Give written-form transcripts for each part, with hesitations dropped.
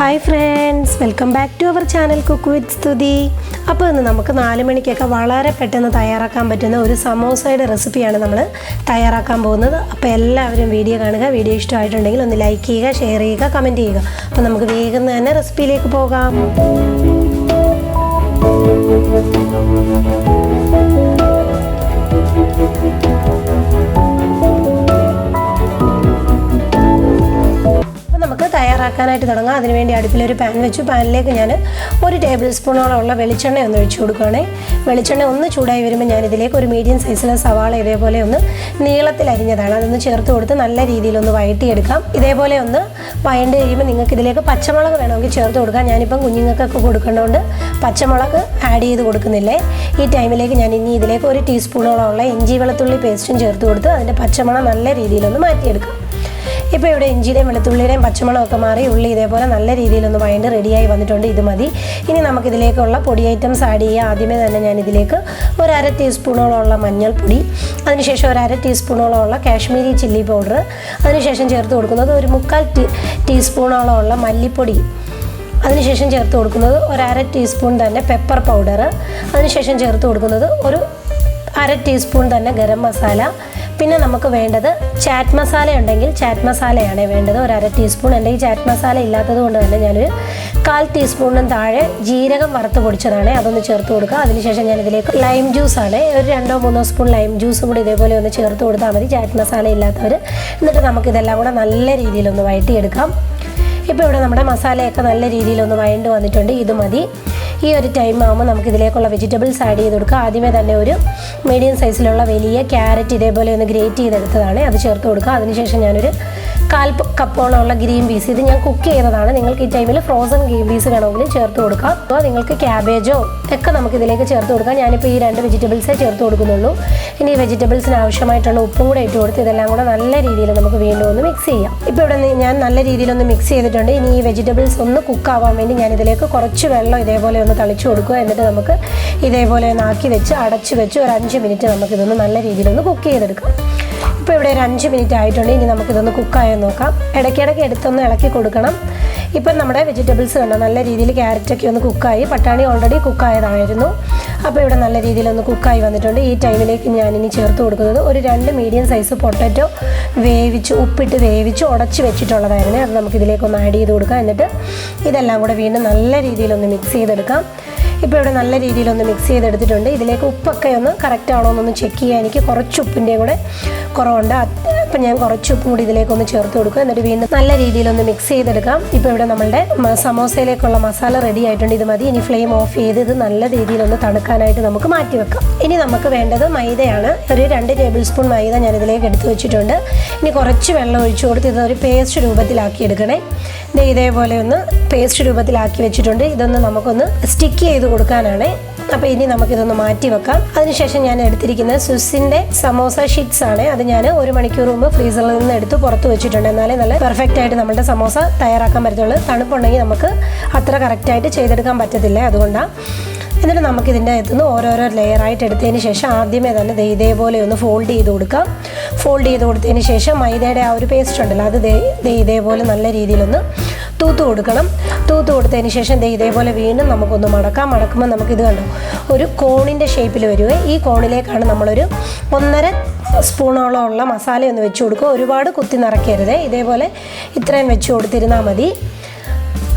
Hi friends, welcome back to our channel cook with Stuthi. അപ്പോൾ ഇന്ന് നമുക്ക് 4 മണിക്കൊക്കെ വളരെ പെട്ടെന്ന് തയ്യാറാക്കാൻ പറ്റുന്ന ഒരു സമോസയുടെ റെസിപ്പിയാണ് നമ്മൾ തയ്യാറാക്കാൻ പോകുന്നത്. അപ്പോൾ എല്ലാവരും വീഡിയോ കാണുക. വീഡിയോ ഇഷ്ടമായിട്ടുണ്ടെങ്കിൽ ഒന്ന് ലൈക്ക് ചെയ്യുക, ഷെയർ ചെയ്യുക, കമൻറ്റ് ചെയ്യുക. അപ്പോൾ നമുക്ക് വേഗം തന്നെ റെസിപ്പിയിലേക്ക് പോകാം. തയ്യാറാക്കാനായിട്ട് തുടങ്ങാം. അതിനുവേണ്ടി അടുപ്പിലൊരു പാൻ വെച്ചു. പാനിലേക്ക് ഞാൻ 1 ടേബിൾ സ്പൂണോളമുള്ള വെളിച്ചെണ്ണ ഒന്ന് ഒഴിച്ചു കൊടുക്കുകയാണേ. വെളിച്ചെണ്ണ ഒന്ന് ചൂടായി വരുമ്പോൾ ഞാൻ ഇതിലേക്ക് ഒരു മീഡിയം സൈസിലെ സവാള ഇതേപോലെ ഒന്ന് നീളത്തിൽ അരിഞ്ഞതാണ് അതൊന്ന് ചേർത്ത് കൊടുത്ത് നല്ല രീതിയിലൊന്ന് വഴറ്റിയെടുക്കാം. ഇതേപോലെ ഒന്ന് വഴണ്ട് കഴിയുമ്പോൾ നിങ്ങൾക്ക് ഇതിലേക്ക് പച്ചമുളക് വേണമെങ്കിൽ ചേർത്ത് കൊടുക്കാം. ഞാനിപ്പം കുഞ്ഞുങ്ങൾക്കൊക്കെ കൊടുക്കേണ്ടതുകൊണ്ട് പച്ചമുളക് ആഡ് ചെയ്ത് കൊടുക്കുന്നില്ലേ. ഈ ടൈമിലേക്ക് ഞാൻ ഇനി ഇതിലേക്ക് 1 ടീസ്പൂണോളമുള്ള ഇഞ്ചി വെളുത്തുള്ളി പേസ്റ്റും ചേർത്ത് കൊടുത്ത് അതിൻ്റെ പച്ചമണം നല്ല രീതിയിലൊന്ന് മാറ്റിയെടുക്കാം. ഇപ്പോൾ ഇവിടെ ഇഞ്ചിയുടെയും വെളുത്തുള്ളിയുടെയും പച്ചമുളകൊക്കെ മാറി ഉള്ളി ഇതേപോലെ നല്ല രീതിയിലൊന്ന് വഴണ്ട് റെഡിയായി വന്നിട്ടുണ്ട്. ഇത് മതി. ഇനി നമുക്കിതിലേക്കുള്ള പൊടി ഐറ്റംസ് ആഡ് ചെയ്യുക. ആദ്യമേ തന്നെ ഞാനിതിലേക്ക് 1/2 ടീസ്പൂണോളമുള്ള മഞ്ഞൾപ്പൊടി, അതിനുശേഷം 1/2 ടീസ്പൂണോളമുള്ള കാശ്മീരി ചില്ലി പൗഡർ, അതിനുശേഷം ചേർത്ത് കൊടുക്കുന്നത് 1/4 ടീസ്പൂണോളമുള്ള മല്ലിപ്പൊടി, അതിനുശേഷം ചേർത്ത് കൊടുക്കുന്നത് 1/2 ടീസ്പൂൺ തന്നെ പെപ്പർ പൗഡർ, അതിനുശേഷം ചേർത്ത് കൊടുക്കുന്നത് 1/2 ടീസ്പൂൺ തന്നെ ഗരം മസാല. പിന്നെ നമുക്ക് വേണ്ടത് ചാറ്റ് മസാല ഉണ്ടെങ്കിൽ ചാറ്റ് മസാലയാണ് വേണ്ടത് 1/2 ടീസ്പൂൺ. എൻ്റെ ഈ ചാറ്റ് മസാല ഇല്ലാത്തത് കൊണ്ട് തന്നെ ഞാനൊരു 1/4 ടീസ്പൂണിനും താഴെ ജീരകം വറുത്ത് പൊടിച്ചതാണ്, അതൊന്ന് ചേർത്ത് കൊടുക്കുക. അതിനുശേഷം ഞാനിതിലേക്ക് ലൈം ജ്യൂസാണ്, ഒരു 2-3 സ്പൂൺ ലൈം ജ്യൂസും കൂടി ഇതേപോലെ ഒന്ന് ചേർത്ത് കൊടുത്താൽ മതി, ചാറ്റ് മസാല ഇല്ലാത്തവർ. എന്നിട്ട് നമുക്കിതെല്ലാം കൂടെ നല്ല രീതിയിലൊന്ന് വഴറ്റിയെടുക്കാം. ഇപ്പോൾ ഇവിടെ നമ്മുടെ മസാലയൊക്കെ നല്ല രീതിയിലൊന്ന് വഴണ്ട് വന്നിട്ടുണ്ട്. ഇത് മതി. ഈ ഒരു ടൈം ആകുമ്പോൾ നമുക്കിതിലേക്കുള്ള വെജിറ്റബിൾസ് ആഡ് ചെയ്ത് കൊടുക്കുക. ആദ്യമേ തന്നെ ഒരു മീഡിയം സൈസിലുള്ള വലിയ ക്യാരറ്റ് ഇതേപോലെ ഒന്ന് ഗ്രേറ്റ് ചെയ്തെടുത്തതാണ്, അത് ചേർത്ത് കൊടുക്കുക. അതിനുശേഷം ഞാനൊരു 1/4 കപ്പോളമുള്ള ഗ്രീൻ പീസ്, ഇത് ഞാൻ കുക്ക് ചെയ്തതാണ്. നിങ്ങൾക്ക് ഈ ടൈമിൽ ഫ്രോസൺ ഗ്രീൻ പീസ് വേണമെങ്കിലും ചേർത്ത് കൊടുക്കാം. അപ്പോൾ നിങ്ങൾക്ക് ക്യാബേജോ ഒക്കെ നമുക്കിതിലേക്ക് ചേർത്ത് കൊടുക്കാം. ഞാനിപ്പോൾ ഈ 2 വെജിറ്റബിൾസേ ചേർത്ത് കൊടുക്കുന്നുള്ളൂ. ഇനി ഈ വെജിറ്റബിൾസിന് ആവശ്യമായിട്ടുള്ള ഉപ്പും കൂടെ ഇട്ട് കൊടുത്ത് ഇതെല്ലാം കൂടെ നല്ല രീതിയിൽ നമുക്ക് വീണ്ടും ഒന്ന് മിക്സ് ചെയ്യാം. ഇപ്പോൾ ഇവിടെ ഞാൻ നല്ല രീതിയിലൊന്ന് മിക്സ് ചെയ്തിട്ടുണ്ട്. ഇനി ഈ വെജിറ്റബിൾസ് ഒന്ന് കുക്കാവാൻ വേണ്ടി ഞാൻ ഇതിലേക്ക് കുറച്ച് വെള്ളം ഇതേപോലെ ഒന്ന് തളിച്ചു കൊടുക്കുക. എന്നിട്ട് നമുക്ക് ഇതേപോലെ ഒന്ന് ആക്കി വെച്ച് അടച്ചു വെച്ച് ഒരു 5 മിനിറ്റ് നമുക്കിതൊന്ന് നല്ല രീതിയിലൊന്ന് കുക്ക് ചെയ്തെടുക്കാം. ഇപ്പോൾ ഇവിടെ ഒരു 5 മിനിറ്റ് ആയിട്ടുണ്ട്. ഇനി നമുക്കിതൊന്ന് കുക്കായെന്ന് നോക്കാം. ഇടയ്ക്കിടയ്ക്ക് എടുത്തൊന്ന് ഇളക്കി കൊടുക്കണം. ഇപ്പം നമ്മുടെ വെജിറ്റബിൾസ് കണ്ടോ നല്ല രീതിയിൽ ക്യാരറ്റൊക്കെ ഒന്ന് കുക്കായി, പട്ടാണി ഓൾറെഡി കുക്കായതായിരുന്നു. അപ്പോൾ ഇവിടെ നല്ല രീതിയിലൊന്ന് കുക്കായി വന്നിട്ടുണ്ട്. ഈ ടൈമിലേക്ക് ഞാനിനി ചേർത്ത് കൊടുക്കുന്നത് ഒരു 2 മീഡിയം സൈസ് പൊട്ടറ്റോ വേവിച്ച് ഉപ്പിട്ട് വേവിച്ച് ഉടച്ച് വെച്ചിട്ടുള്ളതായിരുന്നു, അത് നമുക്കിതിലേക്കൊന്ന് ആഡ് ചെയ്ത് കൊടുക്കാം. എന്നിട്ട് ഇതെല്ലാം കൂടെ വീണ്ടും നല്ല രീതിയിലൊന്ന് മിക്സ് ചെയ്തെടുക്കാം. ഇപ്പോൾ ഇവിടെ നല്ല രീതിയിലൊന്ന് മിക്സ് ചെയ്തെടുത്തിട്ടുണ്ട്. ഇതിലേക്ക് ഉപ്പൊക്കെ ഒന്ന് കറക്റ്റ് ആണോ എന്നൊന്ന് ചെക്ക് ചെയ്യാൻ എനിക്ക് കുറച്ച് ഉപ്പിൻ്റെയും കൂടെ കുറവുണ്ട്. അപ്പം ഞാൻ കുറച്ച് ഉപ്പും കൂടി ഇതിലേക്കൊന്ന് ചേർത്ത് കൊടുക്കുക. എന്നിട്ട് വീണ്ടും നല്ല രീതിയിലൊന്ന് മിക്സ് ചെയ്തെടുക്കാം. ഇപ്പോൾ ഇവിടെ നമ്മളുടെ സമോസയിലേക്കുള്ള മസാല റെഡി ആയിട്ടുണ്ട്. ഇത് മതി. ഇനി ഫ്ലെയിം ഓഫ് ചെയ്ത് ഇത് നല്ല രീതിയിലൊന്ന് തണുക്കാനായിട്ട് നമുക്ക് മാറ്റി വെക്കാം. ഇനി നമുക്ക് വേണ്ടത് മൈദയാണ്. ഒരു 2 ടേബിൾ സ്പൂൺ മൈദ ഞാൻ ഇതിലേക്ക് എടുത്ത് വെച്ചിട്ടുണ്ട്. ഇനി കുറച്ച് വെള്ളം ഒഴിച്ചു കൊടുത്ത് ഇതൊരു പേസ്റ്റ് രൂപത്തിലാക്കി എടുക്കണേ. ഇതേപോലെ ഒന്ന് പേസ്റ്റ് രൂപത്തിലാക്കി വെച്ചിട്ടുണ്ട്. ഇതൊന്ന് നമുക്കൊന്ന് സ്റ്റിക്ക് ചെയ്ത് കൊടുക്കാനാണ്. അപ്പോൾ ഇനി നമുക്കിതൊന്ന് മാറ്റി വെക്കാം. അതിനുശേഷം ഞാൻ എടുത്തിരിക്കുന്നത് സ്വിസ്സിൻ്റെ സമോസ ഷീറ്റ്സ് ആണ്. അത് ഞാൻ 1 മണിക്കൂർ മുമ്പ് ഫ്രീസറിൽ നിന്ന് എടുത്ത് പുറത്ത് വെച്ചിട്ടുണ്ട്. എന്നാലേ നല്ല പെർഫെക്റ്റ് ആയിട്ട് നമ്മുടെ സമോസ തയ്യാറാക്കാൻ പറ്റത്തുള്ളൂ. തണുപ്പുണ്ടെങ്കിൽ നമുക്ക് അത്ര കറക്റ്റായിട്ട് ചെയ്തെടുക്കാൻ പറ്റത്തില്ല, അതുകൊണ്ടാണ്. എന്നിട്ട് നമുക്കിതിൻ്റെ അകത്തുനിന്ന് ഓരോരോ ലെയറായിട്ട് എടുത്തതിന് ശേഷം ആദ്യമേ തന്നെ ഇതേപോലെ ഒന്ന് ഫോൾഡ് ചെയ്ത് കൊടുക്കാം. ഫോൾഡ് ചെയ്ത് കൊടുത്തതിന് ശേഷം മൈദയുടെ ആ ഒരു പേസ്റ്റ് ഉണ്ടല്ലോ അത് ഇതേപോലെ നല്ല രീതിയിലൊന്ന് തൂത്ത് കൊടുക്കണം. തൂത്ത് കൊടുത്തതിന് ശേഷം ഇതേപോലെ വീണ്ടും നമുക്കൊന്ന് മടക്കാം. മടക്കുമ്പോൾ നമുക്കിത് കണ്ടോ ഒരു കോണിൻ്റെ ഷേപ്പിൽ വരുവേ. ഈ കോണിലേക്കാണ് നമ്മളൊരു 1.5 സ്പൂണോളം ഉള്ള മസാല ഒന്ന് വെച്ച് കൊടുക്കുക. ഒരുപാട് കുത്തി നിറയ്ക്കരുത്, ഇതേപോലെ ഇത്രയും വെച്ച് കൊടുത്തിരുന്നാൽ മതി.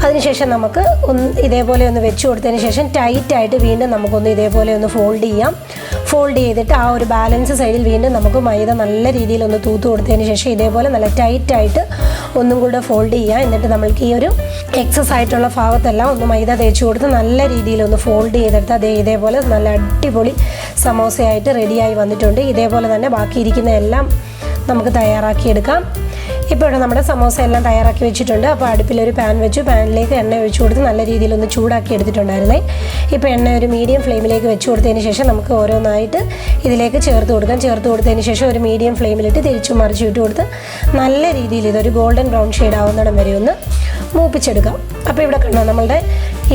അതിനുശേഷം നമുക്ക് ഇതേപോലെ ഒന്ന് വെച്ച് കൊടുത്തതിന് ശേഷം ടൈറ്റായിട്ട് വീണ്ടും നമുക്കൊന്ന് ഇതേപോലെ ഒന്ന് ഫോൾഡ് ചെയ്യാം. ഫോൾഡ് ചെയ്തിട്ട് ആ ഒരു ബാലൻസ് സൈഡിൽ വീണ്ടും നമുക്ക് മൈദ നല്ല രീതിയിലൊന്ന് തൂത്ത് കൊടുത്തതിന് ശേഷം ഇതേപോലെ നല്ല ടൈറ്റായിട്ട് ഒന്നും കൂടെ ഫോൾഡ് ചെയ്യാം. എന്നിട്ട് നമ്മൾക്ക് ഈ ഒരു എക്സസ് ആയിട്ടുള്ള ഭാഗത്തെല്ലാം ഒന്ന് മൈദ തേച്ച് കൊടുത്ത് നല്ല രീതിയിലൊന്ന് ഫോൾഡ് ചെയ്തെടുത്ത് ഇതേപോലെ നല്ല അടിപൊളി സമോസയായിട്ട് റെഡിയായി വന്നിട്ടുണ്ട്. ഇതേപോലെ തന്നെ ബാക്കിയിരിക്കുന്ന എല്ലാം നമുക്ക് തയ്യാറാക്കിയെടുക്കാം. ഇപ്പോൾ ഇവിടെ നമ്മുടെ സമോസ എല്ലാം തയ്യാറാക്കി വെച്ചിട്ടുണ്ട്. അപ്പോൾ അടുപ്പിലൊരു പാൻ വെച്ചു. പാനിലേക്ക് എണ്ണ ഒഴിച്ചു കൊടുത്ത് നല്ല രീതിയിലൊന്ന് ചൂടാക്കി എടുത്തിട്ടുണ്ടായിരുന്നേ. ഇപ്പോൾ എണ്ണ ഒരു മീഡിയം ഫ്ലെയിമിലേക്ക് വെച്ച് കൊടുത്തതിന് ശേഷം നമുക്ക് ഓരോന്നായിട്ട് ഇതിലേക്ക് ചേർത്ത് കൊടുക്കാം. ചേർത്ത് കൊടുത്തതിന് ശേഷം ഒരു മീഡിയം ഫ്ലെയിമിലിട്ട് തിരിച്ചു മറിച്ച് ഇട്ട് കൊടുത്ത് നല്ല രീതിയിൽ ഇതൊരു ഗോൾഡൻ ബ്രൗൺ ഷെയ്ഡ് ആവുന്നിടം വരെ ഒന്ന് മൂപ്പിച്ചെടുക്കാം. അപ്പോൾ ഇവിടെ കണ്ടോ നമ്മളുടെ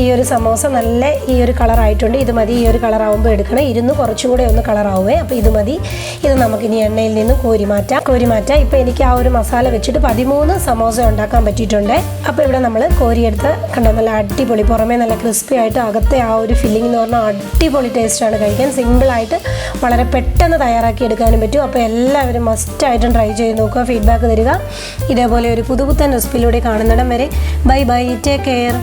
ഈ ഒരു സമോസ നല്ല ഈ ഒരു കളറായിട്ടുണ്ട്. ഇത് മതി, ഈ ഒരു കളറാവുമ്പോൾ എടുക്കണം. ഇരുന്ന് കുറച്ചും കൂടെ ഒന്ന് കളറാവുമേ. അപ്പോൾ ഇത് മതി. ഇത് നമുക്കിനി എണ്ണയിൽ നിന്ന് കോരി മാറ്റാം. ഇപ്പോൾ എനിക്ക് ആ ഒരു മസാല വെച്ചിട്ട് 13 സമോസ ഉണ്ടാക്കാൻ പറ്റിയിട്ടുണ്ട്. അപ്പോൾ ഇവിടെ നമ്മൾ കോരിയെടുത്ത് കണ്ടോ നല്ല അടിപൊളി, പുറമേ നല്ല ക്രിസ്പി ആയിട്ട് അകത്തെ ആ ഒരു ഫില്ലിംഗ് എന്ന് പറഞ്ഞാൽ അടിപൊളി ടേസ്റ്റാണ് കഴിക്കാൻ. സിമ്പിളായിട്ട് വളരെ പെട്ടെന്ന് തയ്യാറാക്കി എടുക്കാനും പറ്റും. അപ്പോൾ എല്ലാവരും മസ്റ്റായിട്ടും ട്രൈ ചെയ്ത് നോക്കുക, ഫീഡ്ബാക്ക് തരിക. ഇതേപോലെ ഒരു പുതുപുത്തൻ റെസിപ്പിയിലൂടെ കാണുന്നിടം വരെ ബൈ ബൈ, ടേക്ക് കെയർ.